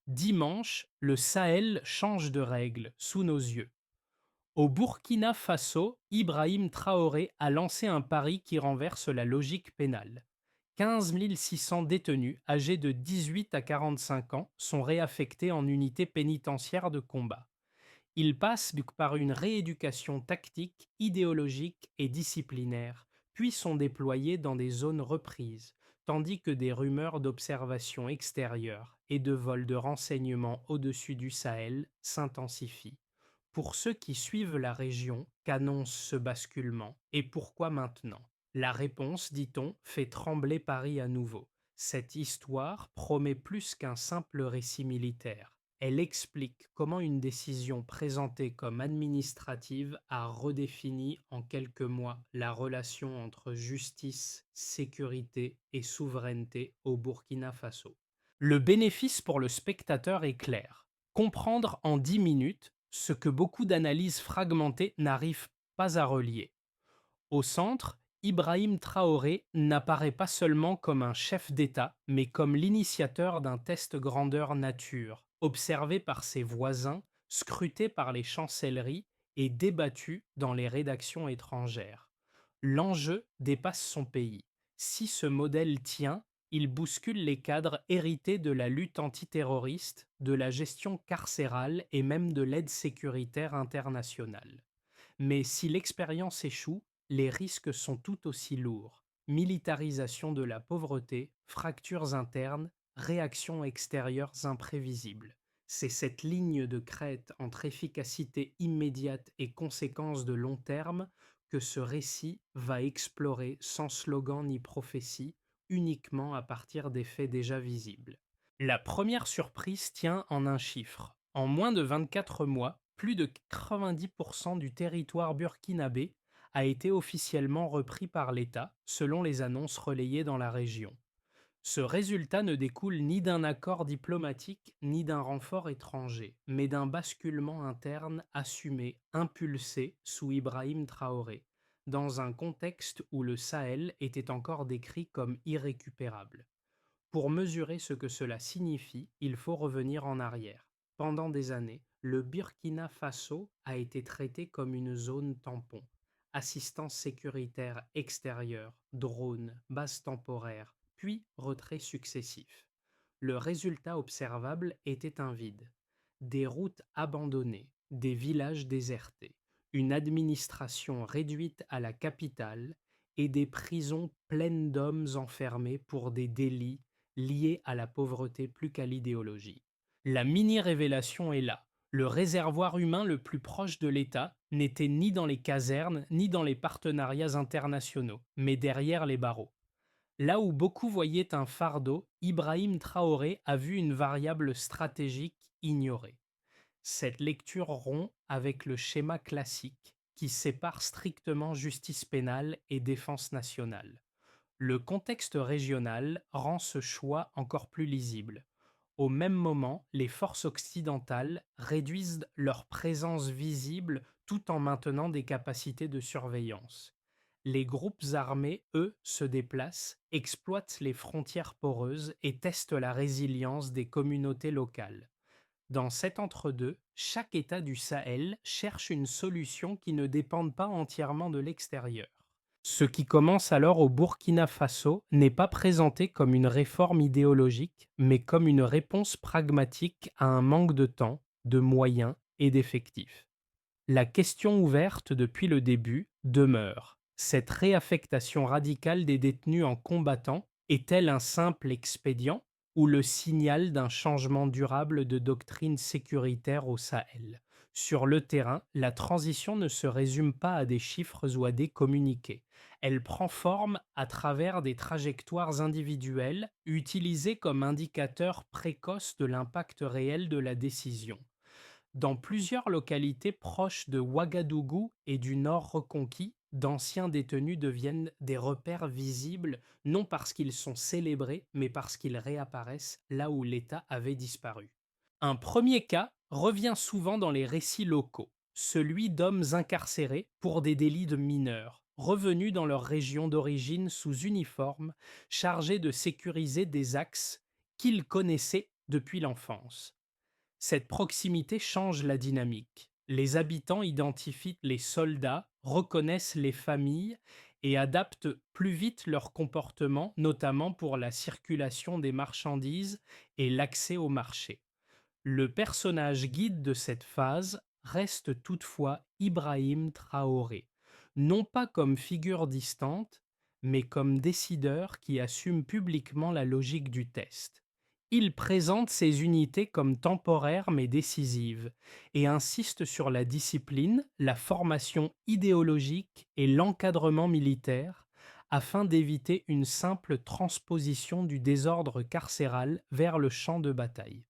Dimanche, le Sahel change de règle sous nos yeux. Au Burkina Faso, Ibrahim Traoré a lancé un pari qui renverse la logique pénale. 15 600 détenus âgés de 18 à 45 ans sont réaffectés en unités pénitentiaires de combat. Ils passent par une rééducation tactique, idéologique et disciplinaire, puis sont déployés dans des zones reprises, tandis que des rumeurs d'observation extérieure et de vol de renseignements au-dessus du Sahel s'intensifient. Pour ceux qui suivent la région, qu'annonce ce basculement et pourquoi maintenant? La réponse, dit-on, fait trembler Paris à nouveau. Cette histoire promet plus qu'un simple récit militaire. Elle explique comment une décision présentée comme administrative a redéfini en quelques mois la relation entre justice, sécurité et souveraineté au Burkina Faso. Le bénéfice pour le spectateur est clair. Comprendre en 10 minutes ce que beaucoup d'analyses fragmentées n'arrivent pas à relier. Au centre, Ibrahim Traoré n'apparaît pas seulement comme un chef d'État, mais comme l'initiateur d'un test grandeur nature, observé par ses voisins, scruté par les chancelleries et débattu dans les rédactions étrangères. L'enjeu dépasse son pays. Si ce modèle tient, il bouscule les cadres hérités de la lutte antiterroriste, de la gestion carcérale et même de l'aide sécuritaire internationale. Mais si l'expérience échoue, les risques sont tout aussi lourds. Militarisation de la pauvreté, fractures internes, réactions extérieures imprévisibles. C'est cette ligne de crête entre efficacité immédiate et conséquences de long terme que ce récit va explorer sans slogan ni prophétie, uniquement à partir des faits déjà visibles. La première surprise tient en un chiffre. En moins de 24 mois, plus de 90% du territoire burkinabé a été officiellement repris par l'État, selon les annonces relayées dans la région. Ce résultat ne découle ni d'un accord diplomatique ni d'un renfort étranger, mais d'un basculement interne assumé, impulsé sous Ibrahim Traoré, dans un contexte où le Sahel était encore décrit comme irrécupérable. Pour mesurer ce que cela signifie, il faut revenir en arrière. Pendant des années, le Burkina Faso a été traité comme une zone tampon. Assistance sécuritaire extérieure, drones, bases temporaires, puis retraits successifs. Le résultat observable était un vide. Des routes abandonnées, des villages désertés, une administration réduite à la capitale et des prisons pleines d'hommes enfermés pour des délits liés à la pauvreté plus qu'à l'idéologie. La mini-révélation est là. Le réservoir humain le plus proche de l'État n'était ni dans les casernes ni dans les partenariats internationaux, mais derrière les barreaux. Là où beaucoup voyaient un fardeau, Ibrahim Traoré a vu une variable stratégique ignorée. Cette lecture rompt avec le schéma classique qui sépare strictement justice pénale et défense nationale. Le contexte régional rend ce choix encore plus lisible. Au même moment, les forces occidentales réduisent leur présence visible tout en maintenant des capacités de surveillance. Les groupes armés, eux, se déplacent, exploitent les frontières poreuses et testent la résilience des communautés locales. Dans cet entre-deux, chaque État du Sahel cherche une solution qui ne dépende pas entièrement de l'extérieur. Ce qui commence alors au Burkina Faso n'est pas présenté comme une réforme idéologique, mais comme une réponse pragmatique à un manque de temps, de moyens et d'effectifs. La question ouverte depuis le début demeure. Cette réaffectation radicale des détenus en combattant est-elle un simple expédient ou le signal d'un changement durable de doctrine sécuritaire au Sahel? Sur le terrain, la transition ne se résume pas à des chiffres ou à des communiqués. Elle prend forme à travers des trajectoires individuelles utilisées comme indicateurs précoces de l'impact réel de la décision. Dans plusieurs localités proches de Ouagadougou et du Nord reconquis, d'anciens détenus deviennent des repères visibles, non parce qu'ils sont célébrés, mais parce qu'ils réapparaissent là où l'État avait disparu. Un premier cas revient souvent dans les récits locaux, celui d'hommes incarcérés pour des délits de mineurs, revenus dans leur région d'origine sous uniforme, chargés de sécuriser des axes qu'ils connaissaient depuis l'enfance. Cette proximité change la dynamique. Les habitants identifient les soldats, reconnaissent les familles et adaptent plus vite leur comportement, notamment pour la circulation des marchandises et l'accès au marché. Le personnage guide de cette phase reste toutefois Ibrahim Traoré, non pas comme figure distante, mais comme décideur qui assume publiquement la logique du test. Il présente ces unités comme temporaires mais décisives et insiste sur la discipline, la formation idéologique et l'encadrement militaire afin d'éviter une simple transposition du désordre carcéral vers le champ de bataille.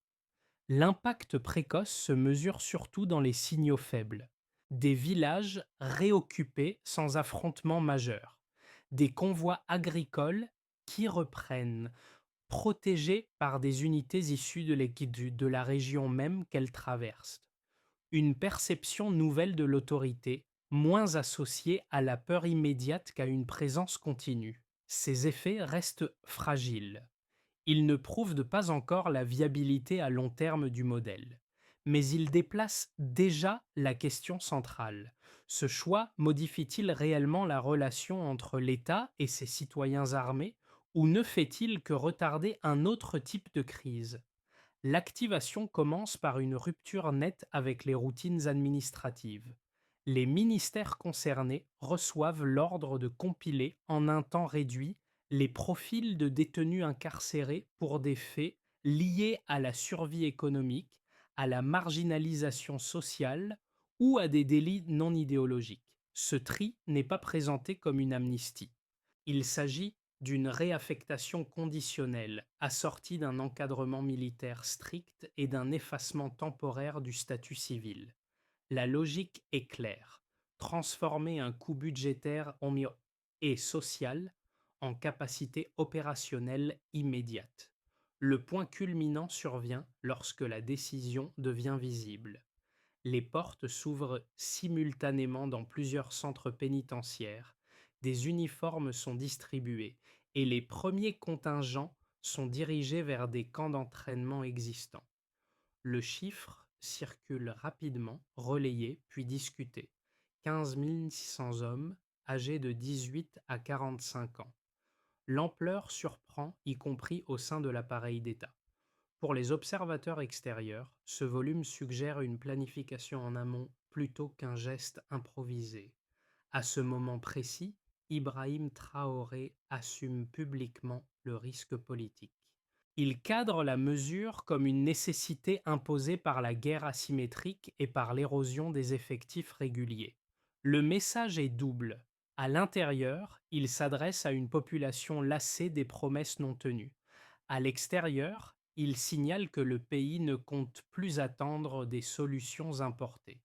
L'impact précoce se mesure surtout dans les signaux faibles. Des villages réoccupés sans affrontement majeur. Des convois agricoles qui reprennent, protégés par des unités issues de la région même qu'elles traversent. Une perception nouvelle de l'autorité, moins associée à la peur immédiate qu'à une présence continue. Ces effets restent fragiles. Il ne prouve de pas encore la viabilité à long terme du modèle. Mais il déplace déjà la question centrale. Ce choix modifie-t-il réellement la relation entre l'État et ses citoyens armés ou ne fait-il que retarder un autre type de crise? L'activation commence par une rupture nette avec les routines administratives. Les ministères concernés reçoivent l'ordre de compiler en un temps réduit les profils de détenus incarcérés pour des faits liés à la survie économique, à la marginalisation sociale ou à des délits non idéologiques. Ce tri n'est pas présenté comme une amnistie. Il s'agit d'une réaffectation conditionnelle, assortie d'un encadrement militaire strict et d'un effacement temporaire du statut civil. La logique est claire: transformer un coût budgétaire et social en capacité opérationnelle immédiate. Le point culminant survient lorsque la décision devient visible. Les portes s'ouvrent simultanément dans plusieurs centres pénitentiaires, des uniformes sont distribués et les premiers contingents sont dirigés vers des camps d'entraînement existants. Le chiffre circule rapidement, relayé puis discuté. 15 600 hommes âgés de 18 à 45 ans. L'ampleur surprend, y compris au sein de l'appareil d'État. Pour les observateurs extérieurs, ce volume suggère une planification en amont plutôt qu'un geste improvisé. À ce moment précis, Ibrahim Traoré assume publiquement le risque politique. Il cadre la mesure comme une nécessité imposée par la guerre asymétrique et par l'érosion des effectifs réguliers. Le message est double. À l'intérieur, il s'adresse à une population lassée des promesses non tenues. À l'extérieur, il signale que le pays ne compte plus attendre des solutions importées.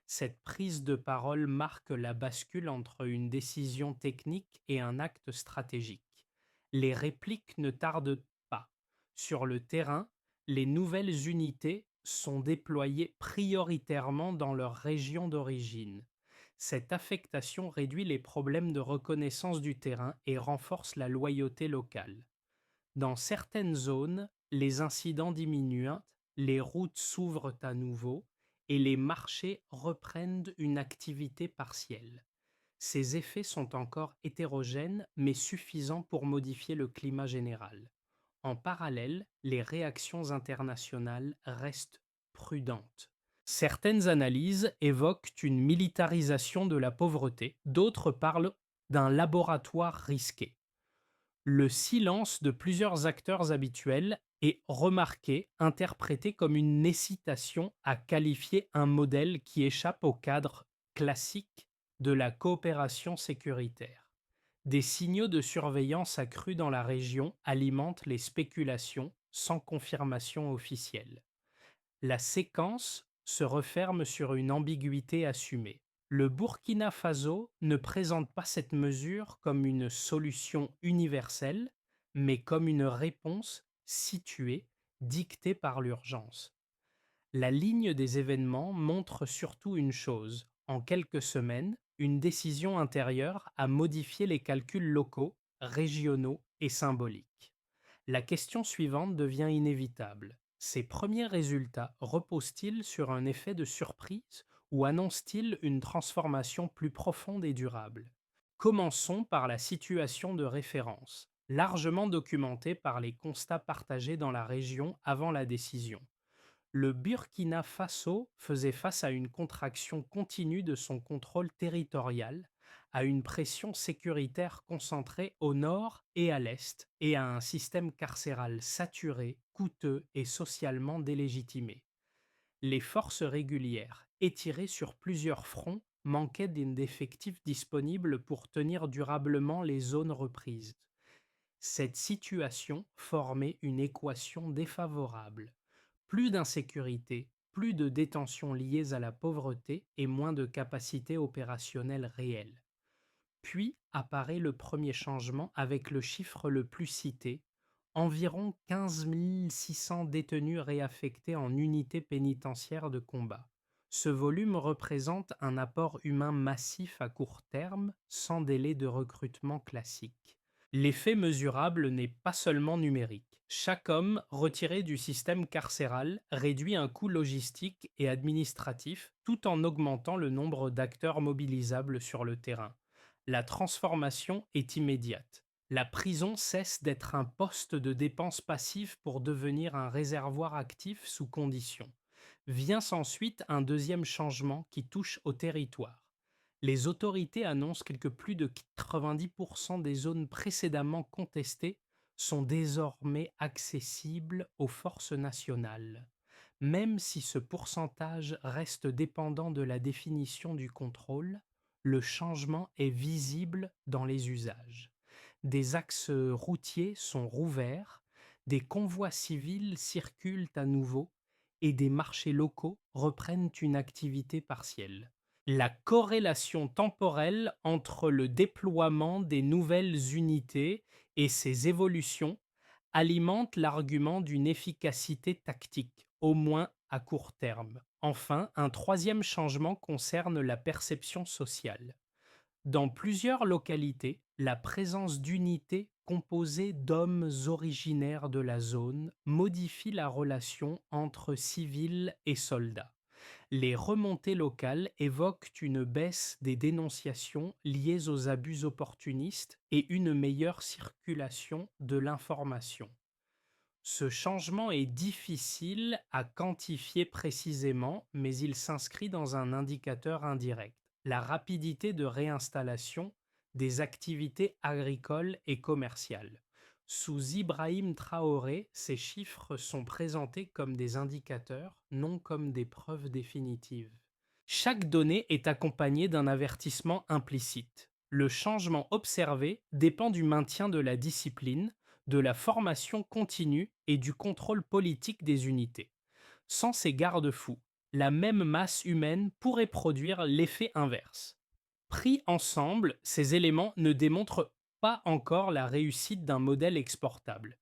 Cette prise de parole marque la bascule entre une décision technique et un acte stratégique. Les répliques ne tardent pas. Sur le terrain, les nouvelles unités sont déployées prioritairement dans leur région d'origine. Cette affectation réduit les problèmes de reconnaissance du terrain et renforce la loyauté locale. Dans certaines zones, les incidents diminuent, les routes s'ouvrent à nouveau et les marchés reprennent une activité partielle. Ces effets sont encore hétérogènes mais suffisants pour modifier le climat général. En parallèle, les réactions internationales restent prudentes. Certaines analyses évoquent une militarisation de la pauvreté, d'autres parlent d'un laboratoire risqué. Le silence de plusieurs acteurs habituels est remarqué, interprété comme une hésitation à qualifier un modèle qui échappe au cadre classique de la coopération sécuritaire. Des signaux de surveillance accrue dans la région alimentent les spéculations sans confirmation officielle. La séquence se referme sur une ambiguïté assumée. Le Burkina Faso ne présente pas cette mesure comme une solution universelle, mais comme une réponse située, dictée par l'urgence. La ligne des événements montre surtout une chose: en quelques semaines, une décision intérieure a modifié les calculs locaux, régionaux et symboliques. La question suivante devient inévitable. Ces premiers résultats reposent-ils sur un effet de surprise ou annoncent-ils une transformation plus profonde et durable? Commençons par la situation de référence, largement documentée par les constats partagés dans la région avant la décision. Le Burkina Faso faisait face à une contraction continue de son contrôle territorial, à une pression sécuritaire concentrée au nord et à l'est, et à un système carcéral saturé, coûteux et socialement délégitimé. Les forces régulières, étirées sur plusieurs fronts, manquaient d'effectifs disponibles pour tenir durablement les zones reprises. Cette situation formait une équation défavorable: plus d'insécurité, plus de détentions liées à la pauvreté et moins de capacités opérationnelles réelles. Puis apparaît le premier changement avec le chiffre le plus cité: environ 15 600 détenus réaffectés en unités pénitentiaires de combat. Ce volume représente un apport humain massif à court terme, sans délai de recrutement classique. L'effet mesurable n'est pas seulement numérique. Chaque homme retiré du système carcéral réduit un coût logistique et administratif tout en augmentant le nombre d'acteurs mobilisables sur le terrain. La transformation est immédiate. La prison cesse d'être un poste de dépenses passives pour devenir un réservoir actif sous condition. Vient ensuite un deuxième changement qui touche au territoire. Les autorités annoncent que plus de 90% des zones précédemment contestées sont désormais accessibles aux forces nationales, même si ce pourcentage reste dépendant de la définition du contrôle. Le changement est visible dans les usages. Des axes routiers sont rouverts, des convois civils circulent à nouveau et des marchés locaux reprennent une activité partielle. La corrélation temporelle entre le déploiement des nouvelles unités et ces évolutions alimente l'argument d'une efficacité tactique, au moins à court terme. Enfin, un troisième changement concerne la perception sociale. Dans plusieurs localités, la présence d'unités composées d'hommes originaires de la zone modifie la relation entre civils et soldats. Les remontées locales évoquent une baisse des dénonciations liées aux abus opportunistes et une meilleure circulation de l'information. Ce changement est difficile à quantifier précisément, mais il s'inscrit dans un indicateur indirect: la rapidité de réinstallation des activités agricoles et commerciales. Sous Ibrahim Traoré, ces chiffres sont présentés comme des indicateurs, non comme des preuves définitives. Chaque donnée est accompagnée d'un avertissement implicite. Le changement observé dépend du maintien de la discipline, de la formation continue et du contrôle politique des unités. Sans ces garde-fous, la même masse humaine pourrait produire l'effet inverse. Pris ensemble, ces éléments ne démontrent pas encore la réussite d'un modèle exportable.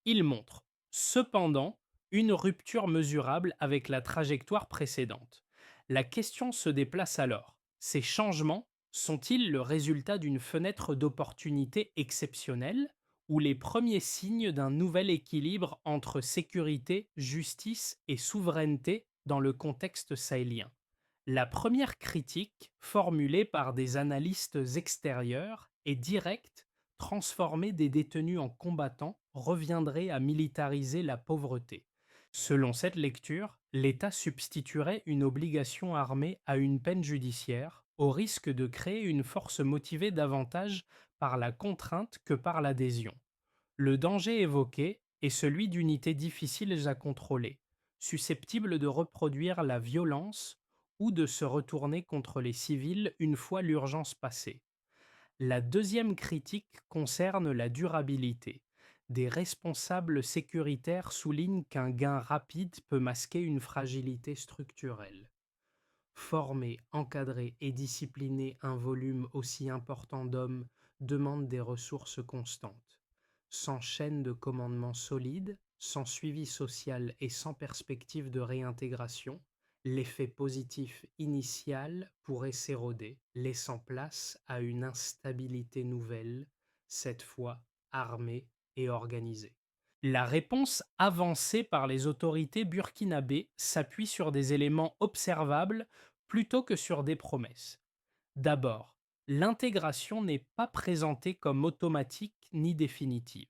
Ils montrent, cependant, une rupture mesurable avec la trajectoire précédente. La question se déplace alors: ces changements sont-ils le résultat d'une fenêtre d'opportunité exceptionnelle ou les premiers signes d'un nouvel équilibre entre sécurité, justice et souveraineté dans le contexte sahélien? La première critique, formulée par des analystes extérieurs, est directe: transformer des détenus en combattants reviendrait à militariser la pauvreté. Selon cette lecture, l'État substituerait une obligation armée à une peine judiciaire, au risque de créer une force motivée davantage par la contrainte que par l'adhésion. Le danger évoqué est celui d'unités difficiles à contrôler, susceptibles de reproduire la violence ou de se retourner contre les civils une fois l'urgence passée. La deuxième critique concerne la durabilité. Des responsables sécuritaires soulignent qu'un gain rapide peut masquer une fragilité structurelle. Former, encadrer et discipliner un volume aussi important d'hommes demande des ressources constantes. Sans chaîne de commandement solide, sans suivi social et sans perspective de réintégration, l'effet positif initial pourrait s'éroder, laissant place à une instabilité nouvelle, cette fois armée et organisée. La réponse avancée par les autorités burkinabées s'appuie sur des éléments observables plutôt que sur des promesses. D'abord, l'intégration n'est pas présentée comme automatique ni définitive.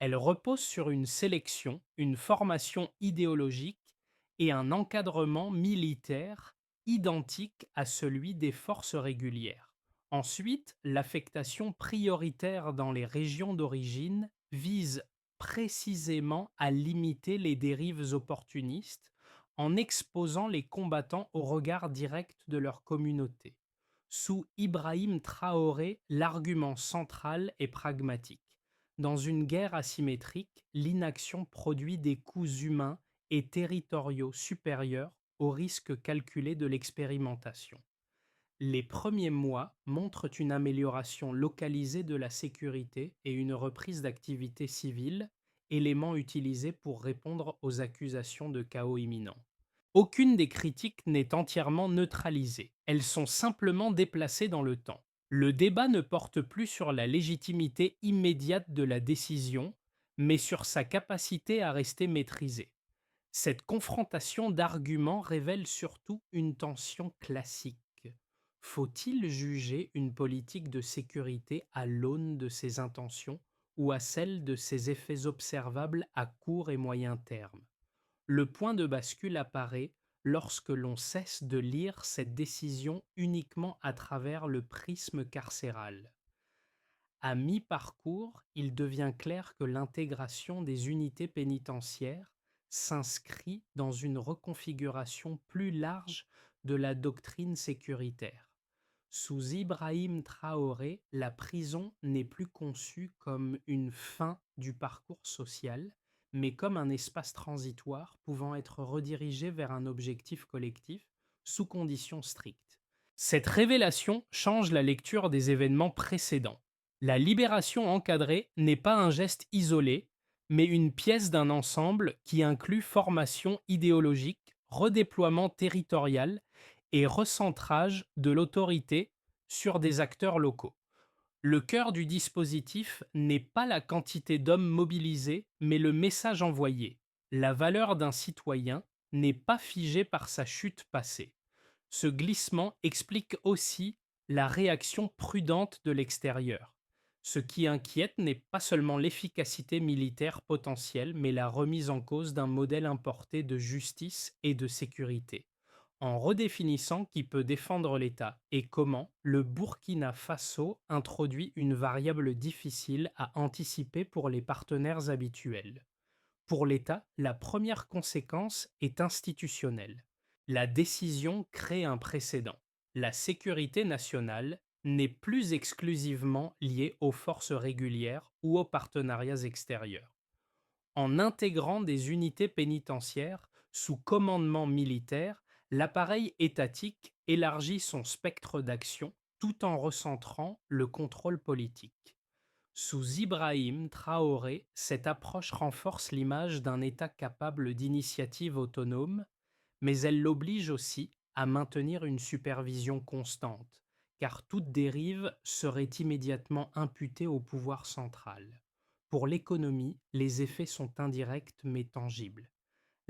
Elle repose sur une sélection, une formation idéologique et un encadrement militaire identique à celui des forces régulières. Ensuite, l'affectation prioritaire dans les régions d'origine vise précisément à limiter les dérives opportunistes en exposant les combattants au regard direct de leur communauté. Sous Ibrahim Traoré, l'argument central est pragmatique. Dans une guerre asymétrique, l'inaction produit des coûts humains et territoriaux supérieurs au risque calculé de l'expérimentation. Les premiers mois montrent une amélioration localisée de la sécurité et une reprise d'activité civile, éléments utilisés pour répondre aux accusations de chaos imminent. Aucune des critiques n'est entièrement neutralisée, elles sont simplement déplacées dans le temps. Le débat ne porte plus sur la légitimité immédiate de la décision, mais sur sa capacité à rester maîtrisée. Cette confrontation d'arguments révèle surtout une tension classique. Faut-il juger une politique de sécurité à l'aune de ses intentions ou à celle de ses effets observables à court et moyen terme? Le point de bascule apparaît lorsque l'on cesse de lire cette décision uniquement à travers le prisme carcéral. À mi-parcours, il devient clair que l'intégration des unités pénitentiaires s'inscrit dans une reconfiguration plus large de la doctrine sécuritaire. Sous Ibrahim Traoré, la prison n'est plus conçue comme une fin du parcours social, mais comme un espace transitoire pouvant être redirigé vers un objectif collectif sous conditions strictes. Cette révélation change la lecture des événements précédents. La libération encadrée n'est pas un geste isolé, mais une pièce d'un ensemble qui inclut formation idéologique, redéploiement territorial et recentrage de l'autorité sur des acteurs locaux. Le cœur du dispositif n'est pas la quantité d'hommes mobilisés, mais le message envoyé. La valeur d'un citoyen n'est pas figée par sa chute passée. Ce glissement explique aussi la réaction prudente de l'extérieur. Ce qui inquiète n'est pas seulement l'efficacité militaire potentielle, mais la remise en cause d'un modèle importé de justice et de sécurité. En redéfinissant qui peut défendre l'État et comment, le Burkina Faso introduit une variable difficile à anticiper pour les partenaires habituels. Pour l'État, la première conséquence est institutionnelle. La décision crée un précédent. La sécurité nationale n'est plus exclusivement liée aux forces régulières ou aux partenariats extérieurs. En intégrant des unités pénitentiaires sous commandement militaire, l'appareil étatique élargit son spectre d'action tout en recentrant le contrôle politique. Sous Ibrahim Traoré, cette approche renforce l'image d'un État capable d'initiatives autonomes, mais elle l'oblige aussi à maintenir une supervision constante, car toute dérive serait immédiatement imputée au pouvoir central. Pour l'économie, les effets sont indirects mais tangibles.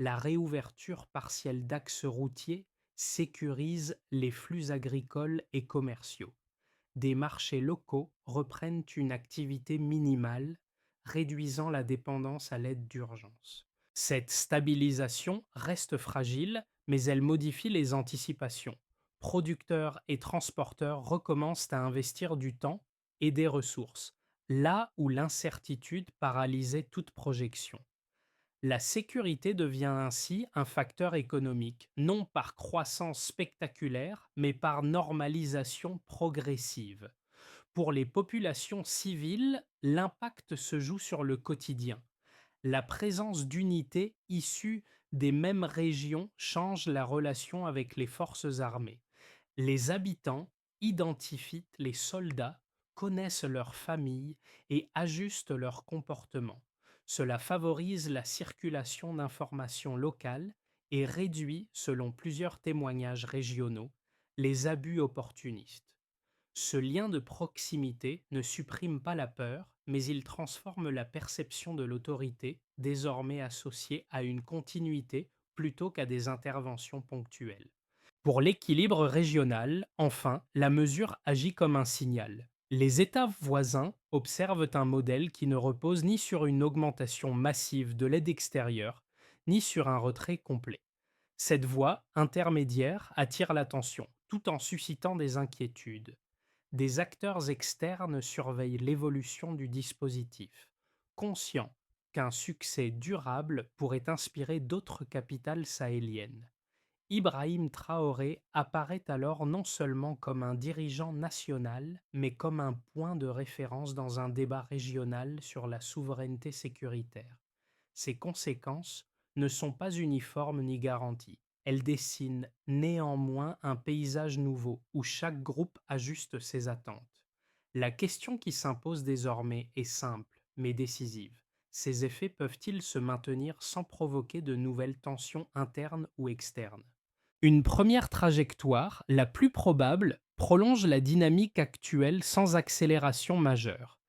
La réouverture partielle d'axes routiers sécurise les flux agricoles et commerciaux. Des marchés locaux reprennent une activité minimale, réduisant la dépendance à l'aide d'urgence. Cette stabilisation reste fragile, mais elle modifie les anticipations. Producteurs et transporteurs recommencent à investir du temps et des ressources, là où l'incertitude paralysait toute projection. La sécurité devient ainsi un facteur économique, non par croissance spectaculaire, mais par normalisation progressive. Pour les populations civiles, l'impact se joue sur le quotidien. La présence d'unités issues des mêmes régions change la relation avec les forces armées. Les habitants identifient les soldats, connaissent leurs familles et ajustent leur comportement. Cela favorise la circulation d'informations locales et réduit, selon plusieurs témoignages régionaux, les abus opportunistes. Ce lien de proximité ne supprime pas la peur, mais il transforme la perception de l'autorité, désormais associée à une continuité plutôt qu'à des interventions ponctuelles. Pour l'équilibre régional, enfin, la mesure agit comme un signal. Les États voisins observent un modèle qui ne repose ni sur une augmentation massive de l'aide extérieure, ni sur un retrait complet. Cette voie intermédiaire attire l'attention, tout en suscitant des inquiétudes. Des acteurs externes surveillent l'évolution du dispositif, conscients qu'un succès durable pourrait inspirer d'autres capitales sahéliennes. Ibrahim Traoré apparaît alors non seulement comme un dirigeant national, mais comme un point de référence dans un débat régional sur la souveraineté sécuritaire. Ses conséquences ne sont pas uniformes ni garanties. Elles dessinent néanmoins un paysage nouveau où chaque groupe ajuste ses attentes. La question qui s'impose désormais est simple mais décisive. Ces effets peuvent-ils se maintenir sans provoquer de nouvelles tensions internes ou externes? Une première trajectoire, la plus probable, prolonge la dynamique actuelle sans accélération majeure.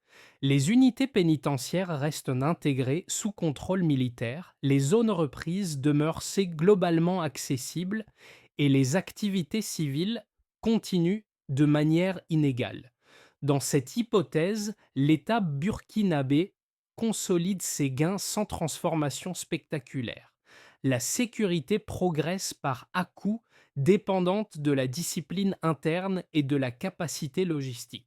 Les unités pénitentiaires restent intégrées sous contrôle militaire, les zones reprises demeurent globalement accessibles et les activités civiles continuent de manière inégale. Dans cette hypothèse, l'État burkinabé consolide ses gains sans transformation spectaculaire. La sécurité progresse par à-coups dépendante de la discipline interne et de la capacité logistique.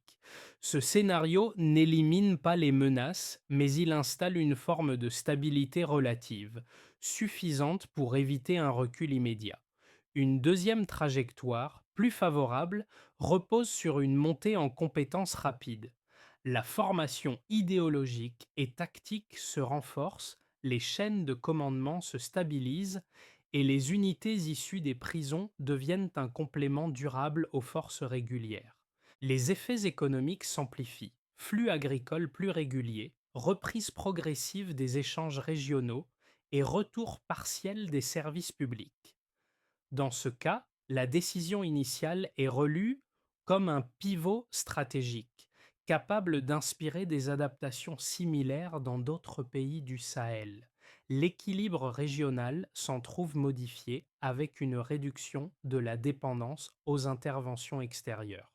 Ce scénario n'élimine pas les menaces, mais il installe une forme de stabilité relative, suffisante pour éviter un recul immédiat. Une deuxième trajectoire, plus favorable, repose sur une montée en compétences rapide. La formation idéologique et tactique se renforce, les chaînes de commandement se stabilisent et les unités issues des prisons deviennent un complément durable aux forces régulières. Les effets économiques s'amplifient, flux agricoles plus réguliers, reprise progressive des échanges régionaux et retour partiel des services publics. Dans ce cas, la décision initiale est relue comme un pivot stratégique, capable d'inspirer des adaptations similaires dans d'autres pays du Sahel. L'équilibre régional s'en trouve modifié avec une réduction de la dépendance aux interventions extérieures.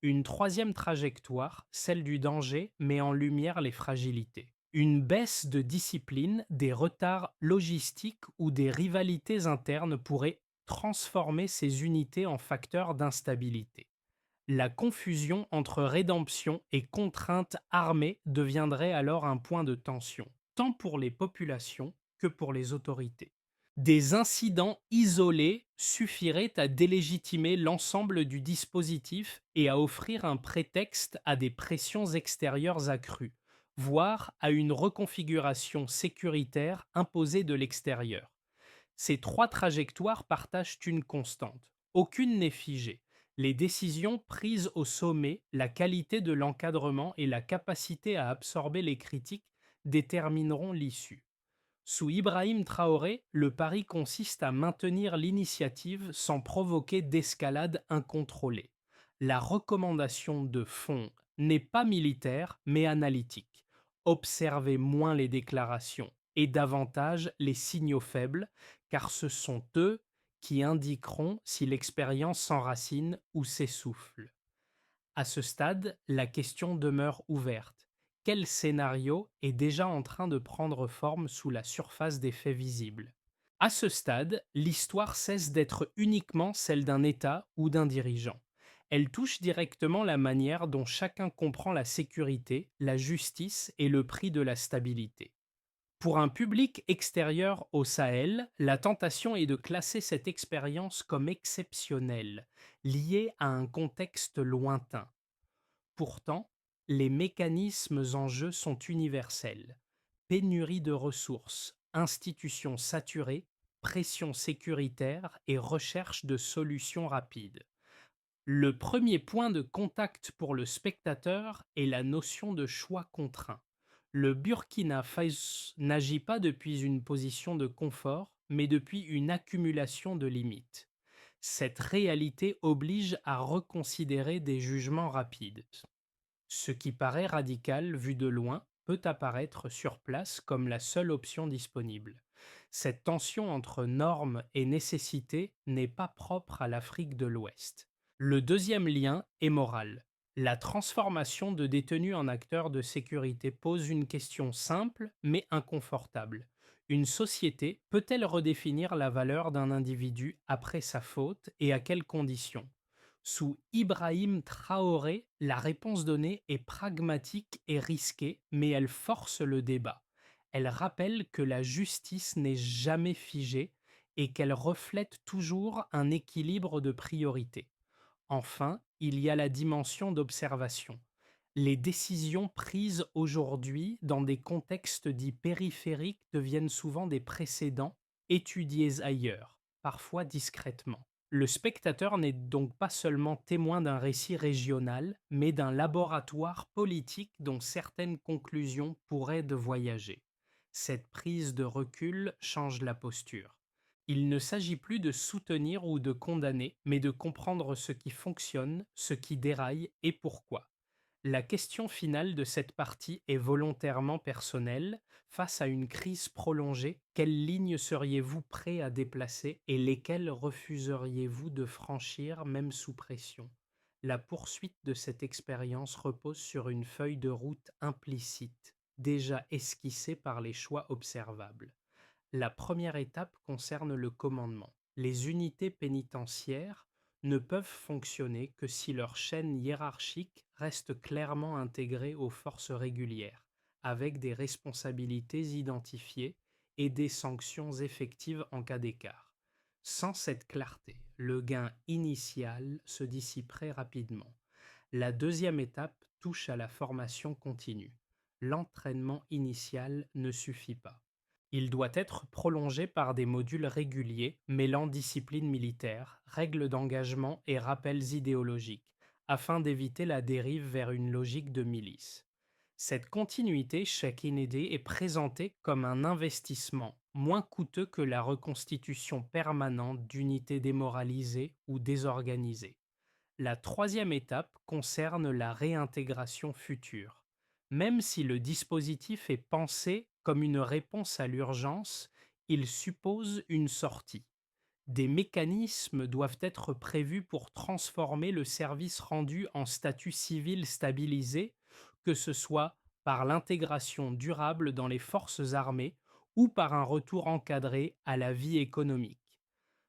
Une troisième trajectoire, celle du danger, met en lumière les fragilités. Une baisse de discipline, des retards logistiques ou des rivalités internes pourraient transformer ces unités en facteurs d'instabilité. La confusion entre rédemption et contrainte armée deviendrait alors un point de tension, tant pour les populations que pour les autorités. Des incidents isolés suffiraient à délégitimer l'ensemble du dispositif et à offrir un prétexte à des pressions extérieures accrues, voire à une reconfiguration sécuritaire imposée de l'extérieur. Ces trois trajectoires partagent une constante. Aucune n'est figée. Les décisions prises au sommet, la qualité de l'encadrement et la capacité à absorber les critiques détermineront l'issue. Sous Ibrahim Traoré, le pari consiste à maintenir l'initiative sans provoquer d'escalade incontrôlée. La recommandation de fond n'est pas militaire mais analytique. Observez moins les déclarations et davantage les signaux faibles, car ce sont eux qui indiqueront si l'expérience s'enracine ou s'essouffle. À ce stade, la question demeure ouverte. Quel scénario est déjà en train de prendre forme sous la surface des faits visibles? À ce stade, l'histoire cesse d'être uniquement celle d'un État ou d'un dirigeant. Elle touche directement la manière dont chacun comprend la sécurité, la justice et le prix de la stabilité. Pour un public extérieur au Sahel, la tentation est de classer cette expérience comme exceptionnelle, liée à un contexte lointain. Pourtant, les mécanismes en jeu sont universels. Pénurie de ressources, institutions saturées, pression sécuritaire et recherche de solutions rapides. Le premier point de contact pour le spectateur est la notion de choix contraint. Le Burkina Faso n'agit pas depuis une position de confort, mais depuis une accumulation de limites. Cette réalité oblige à reconsidérer des jugements rapides. Ce qui paraît radical vu de loin peut apparaître sur place comme la seule option disponible. Cette tension entre normes et nécessité n'est pas propre à l'Afrique de l'Ouest. Le deuxième lien est moral. La transformation de détenus en acteurs de sécurité pose une question simple mais inconfortable. Une société peut-elle redéfinir la valeur d'un individu après sa faute et à quelles conditions? Sous Ibrahim Traoré, la réponse donnée est pragmatique et risquée, mais elle force le débat. Elle rappelle que la justice n'est jamais figée et qu'elle reflète toujours un équilibre de priorités. Enfin, il y a la dimension d'observation. Les décisions prises aujourd'hui dans des contextes dits périphériques deviennent souvent des précédents étudiés ailleurs, parfois discrètement. Le spectateur n'est donc pas seulement témoin d'un récit régional, mais d'un laboratoire politique dont certaines conclusions pourraient de voyager. Cette prise de recul change la posture. Il ne s'agit plus de soutenir ou de condamner, mais de comprendre ce qui fonctionne, ce qui déraille et pourquoi. La question finale de cette partie est volontairement personnelle. Face à une crise prolongée, quelles lignes seriez-vous prêt à déplacer et lesquelles refuseriez-vous de franchir même sous pression? La poursuite de cette expérience repose sur une feuille de route implicite, déjà esquissée par les choix observables. La première étape concerne le commandement. Les unités pénitentiaires ne peuvent fonctionner que si leur chaîne hiérarchique reste clairement intégrée aux forces régulières, avec des responsabilités identifiées et des sanctions effectives en cas d'écart. Sans cette clarté, le gain initial se dissiperait rapidement. La deuxième étape touche à la formation continue. L'entraînement initial ne suffit pas. Il doit être prolongé par des modules réguliers mêlant discipline militaire, règles d'engagement et rappels idéologiques, afin d'éviter la dérive vers une logique de milice. Cette continuité chez Kennedy est présentée comme un investissement moins coûteux que la reconstitution permanente d'unités démoralisées ou désorganisées. La troisième étape concerne la réintégration future. Même si le dispositif est pensé comme une réponse à l'urgence, il suppose une sortie. Des mécanismes doivent être prévus pour transformer le service rendu en statut civil stabilisé, que ce soit par l'intégration durable dans les forces armées ou par un retour encadré à la vie économique.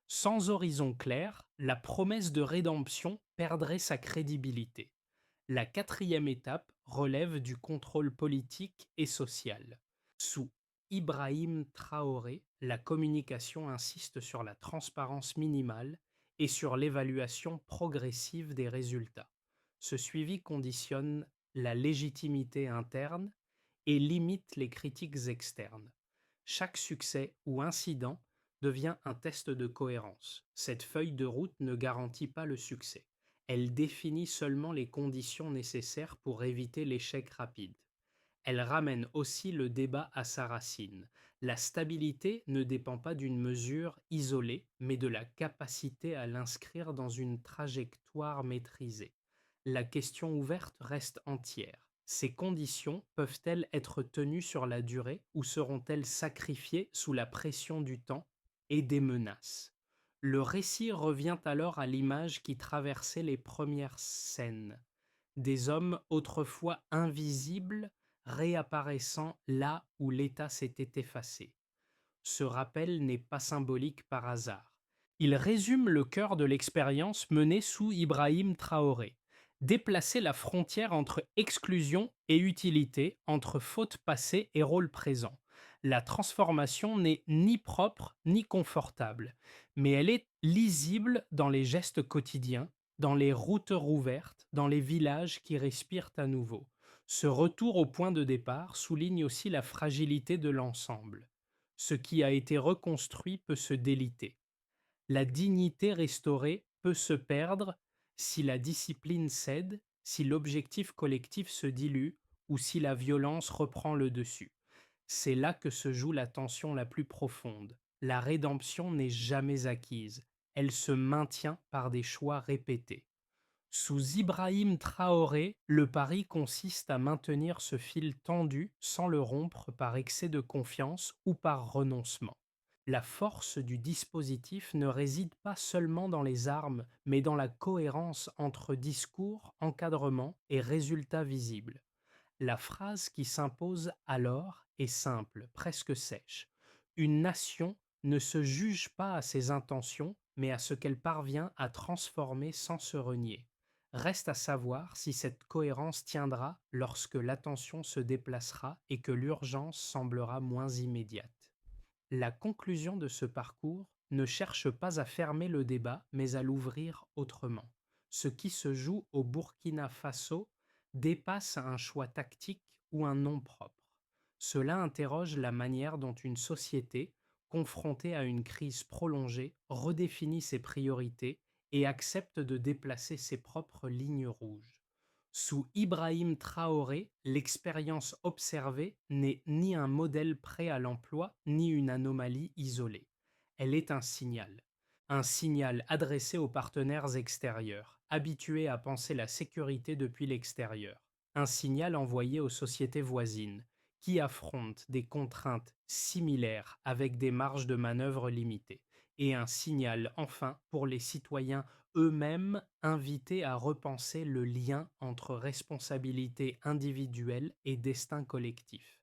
Sans horizon clair, la promesse de rédemption perdrait sa crédibilité. La quatrième étape relève du contrôle politique et social. Sous Ibrahim Traoré, la communication insiste sur la transparence minimale et sur l'évaluation progressive des résultats. Ce suivi conditionne la légitimité interne et limite les critiques externes. Chaque succès ou incident devient un test de cohérence. Cette feuille de route ne garantit pas le succès. Elle définit seulement les conditions nécessaires pour éviter l'échec rapide. Elle ramène aussi le débat à sa racine. La stabilité ne dépend pas d'une mesure isolée, mais de la capacité à l'inscrire dans une trajectoire maîtrisée. La question ouverte reste entière. Ces conditions peuvent-elles être tenues sur la durée ou seront-elles sacrifiées sous la pression du temps et des menaces? Le récit revient alors à l'image qui traversait les premières scènes. Des hommes autrefois invisibles réapparaissant là où l'État s'était effacé. Ce rappel n'est pas symbolique par hasard. Il résume le cœur de l'expérience menée sous Ibrahim Traoré. Déplacer la frontière entre exclusion et utilité, entre faute passée et rôle présent. La transformation n'est ni propre ni confortable, mais elle est lisible dans les gestes quotidiens, dans les routes rouvertes, dans les villages qui respirent à nouveau. Ce retour au point de départ souligne aussi la fragilité de l'ensemble. Ce qui a été reconstruit peut se déliter. La dignité restaurée peut se perdre si la discipline cède, si l'objectif collectif se dilue ou si la violence reprend le dessus. C'est là que se joue la tension la plus profonde. La rédemption n'est jamais acquise, elle se maintient par des choix répétés. Sous Ibrahim Traoré, le pari consiste à maintenir ce fil tendu sans le rompre par excès de confiance ou par renoncement. La force du dispositif ne réside pas seulement dans les armes, mais dans la cohérence entre discours, encadrement et résultats visibles. La phrase qui s'impose alors est simple, presque sèche. Une nation ne se juge pas à ses intentions, mais à ce qu'elle parvient à transformer sans se renier. Reste à savoir si cette cohérence tiendra lorsque l'attention se déplacera et que l'urgence semblera moins immédiate. La conclusion de ce parcours ne cherche pas à fermer le débat, mais à l'ouvrir autrement. Ce qui se joue au Burkina Faso dépasse un choix tactique ou un nom propre. Cela interroge la manière dont une société, confrontée à une crise prolongée, redéfinit ses priorités et accepte de déplacer ses propres lignes rouges. Sous Ibrahim Traoré, l'expérience observée n'est ni un modèle prêt à l'emploi, ni une anomalie isolée. Elle est un signal adressé aux partenaires extérieurs, habitués à penser la sécurité depuis l'extérieur, un signal envoyé aux sociétés voisines, qui affrontent des contraintes similaires avec des marges de manœuvre limitées, et un signal enfin pour les citoyens eux-mêmes invités à repenser le lien entre responsabilité individuelle et destin collectif.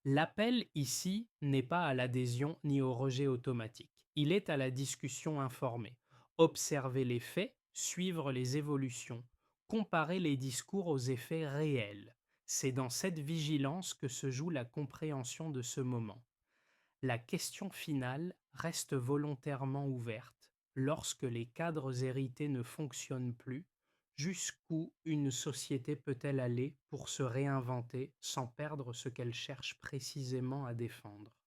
L'appel ici n'est pas à l'adhésion ni au rejet automatique, il est à la discussion informée. Observer les faits, suivre les évolutions, comparer les discours aux effets réels. C'est dans cette vigilance que se joue la compréhension de ce moment. La question finale reste volontairement ouverte. Lorsque les cadres hérités ne fonctionnent plus, jusqu'où une société peut-elle aller pour se réinventer sans perdre ce qu'elle cherche précisément à défendre?